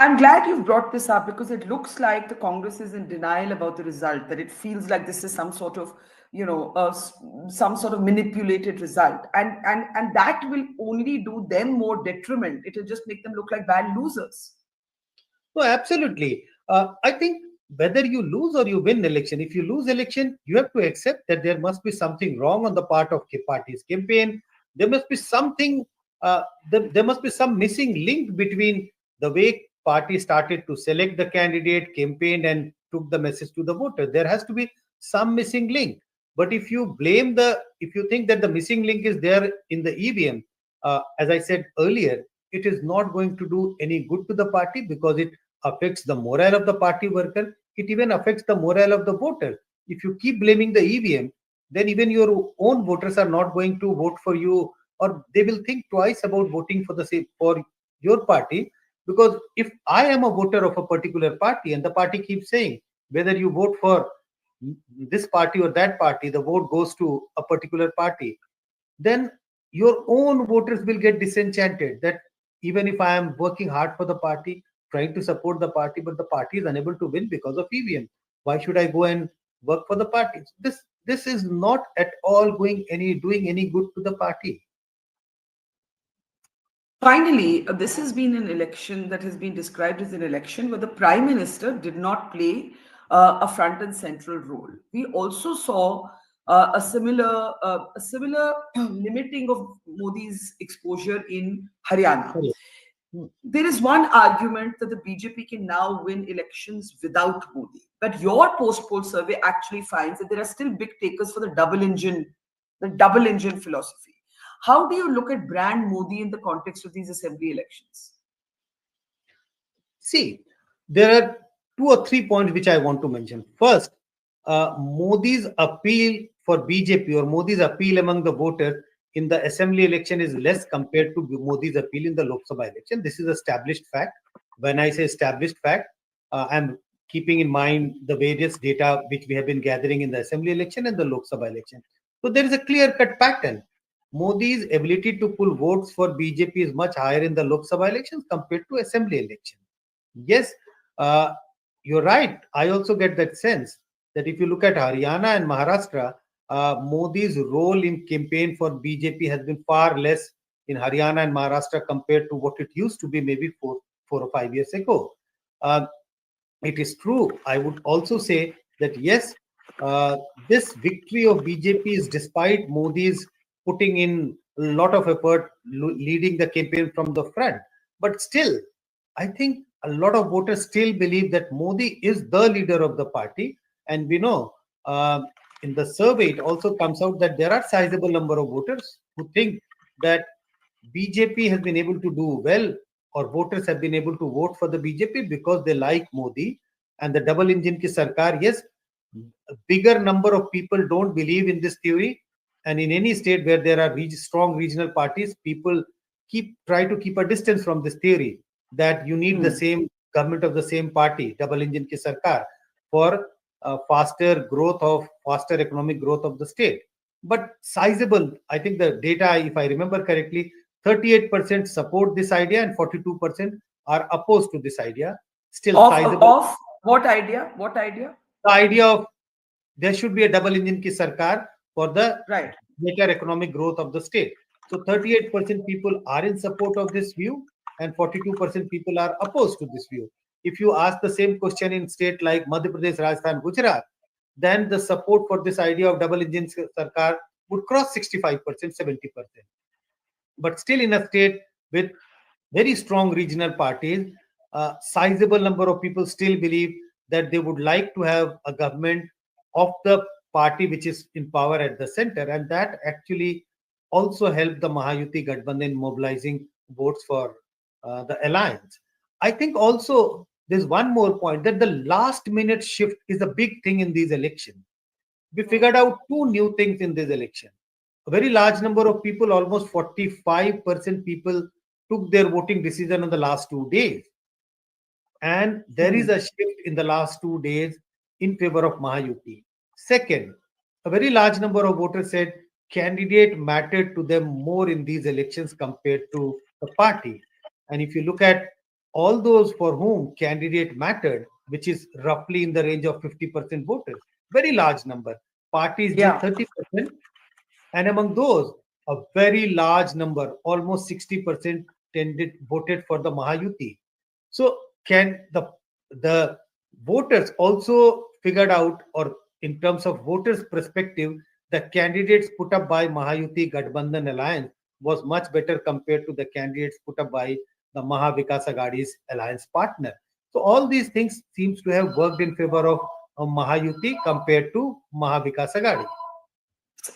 I'm glad you've brought this up because it looks like the Congress is in denial about the result, that it feels like this is some sort of, some sort of manipulated result. And that will only do them more detriment. It will just make them look like bad losers. No, absolutely. I think whether you lose or you win election, if you lose election, you have to accept that there must be something wrong on the part of party's campaign. There must be something. There must be some missing link between the way party started to select the candidate, campaigned, and took the message to the voter. There has to be some missing link. But if you think that the missing link is there in the EVM, as I said earlier, it is not going to do any good to the party because it affects the morale of the party worker. It even affects the morale of the voter. If you keep blaming the EVM, then even your own voters are not going to vote for you, or they will think twice about voting for the same for your party. Because if I am a voter of a particular party and the party keeps saying whether you vote for this party or that party, the vote goes to a particular party, then your own voters will get disenchanted that even if I am working hard for the party, trying to support the party, but the party is unable to win because of EVM. Why should I go and work for the party? This is not at all doing any good to the party. Finally, this has been an election that has been described as an election where the Prime Minister did not play a front and central role. We also saw a similar limiting of Modi's exposure in Haryana. There is one argument that the BJP can now win elections without Modi, but your post-poll survey actually finds that there are still big takers for the double engine philosophy. How do you look at brand Modi in the context of these assembly elections? See, there are 2 or 3 points which I want to mention. First, Modi's appeal for BJP or Modi's appeal among the voters in the assembly election is less compared to Modi's appeal in the Lok Sabha election. This is established fact. When I say established fact, I'm keeping in mind the various data which we have been gathering in the assembly election and the Lok Sabha election. So there is a clear-cut pattern. Modi's ability to pull votes for BJP is much higher in the Lok Sabha elections compared to assembly election. Yes, uh, you're right. I also get that sense that if you look at Haryana and Maharashtra, Modi's role in campaign for BJP has been far less in Haryana and Maharashtra compared to what it used to be maybe 4 or 5 years ago. Uh, it is true. I would also say that yes, uh, this victory of BJP is despite Modi's putting in a lot of effort leading the campaign from the front. But still, I think a lot of voters still believe that Modi is the leader of the party. And we know uh, in the survey, it also comes out that there are sizable number of voters who think that BJP has been able to do well, or voters have been able to vote for the BJP because they like Modi and the double engine ki sarkar. Yes, a bigger number of people don't believe in this theory, and in any state where there are strong regional parties, people try to keep a distance from this theory that you need the Hmm. same government of the same party, double engine ki sarkar, for faster economic growth of the state. But sizable, I think the data, if I remember correctly, 38% support this idea and 42% are opposed to this idea. Still sizable. Of what idea? What idea? The idea of there should be a double engine ki sarkar for the Right. better economic growth of the state. So 38% people are in support of this view and 42% people are opposed to this view. If you ask the same question in state like Madhya Pradesh, Rajasthan, Gujarat, then the support for this idea of double engine sarkar would cross 65%, 70%. But still in a state with very strong regional parties, a sizable number of people still believe that they would like to have a government of the party which is in power at the center, and that actually also helped the Mahayuti Gadbandhan mobilizing votes for the alliance. I think also there's one more point that the last minute shift is a big thing in these elections. We figured out two new things in this election. A very large number of people, almost 45% people, took their voting decision in the last 2 days. And there is Hmm. a shift in the last 2 days in favor of Mahayuti. Second, a very large number of voters said candidate mattered to them more in these elections compared to the party. And if you look at all those for whom candidate mattered, which is roughly in the range of 50% voters, very large number. Parties did Yeah. 30%, and among those, a very large number, almost 60%, voted for the Mahayuti. So can the voters also figured out, or in terms of voters' perspective, the candidates put up by Mahayuti Gadbandhan Alliance was much better compared to the candidates put up by the Mahavikas Aghadi's alliance partner. So all these things seems to have worked in favor of Mahayuti compared to Mahavikas Aghadi.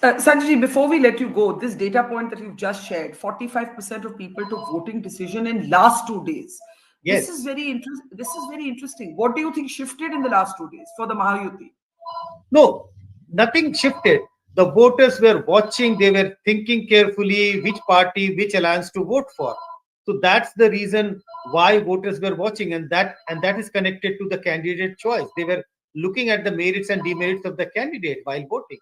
Sanjay, before we let you go, this data point that you've just shared, 45% of people took voting decision in last 2 days. This is Yes. very interesting. This is very interesting. What do you think shifted in the last 2 days for the Mahayuti? No, nothing shifted. The voters were watching, they were thinking carefully which party, which alliance to vote for. So that's the reason why voters were watching, and that is connected to the candidate choice. They were looking at the merits and demerits of the candidate while voting.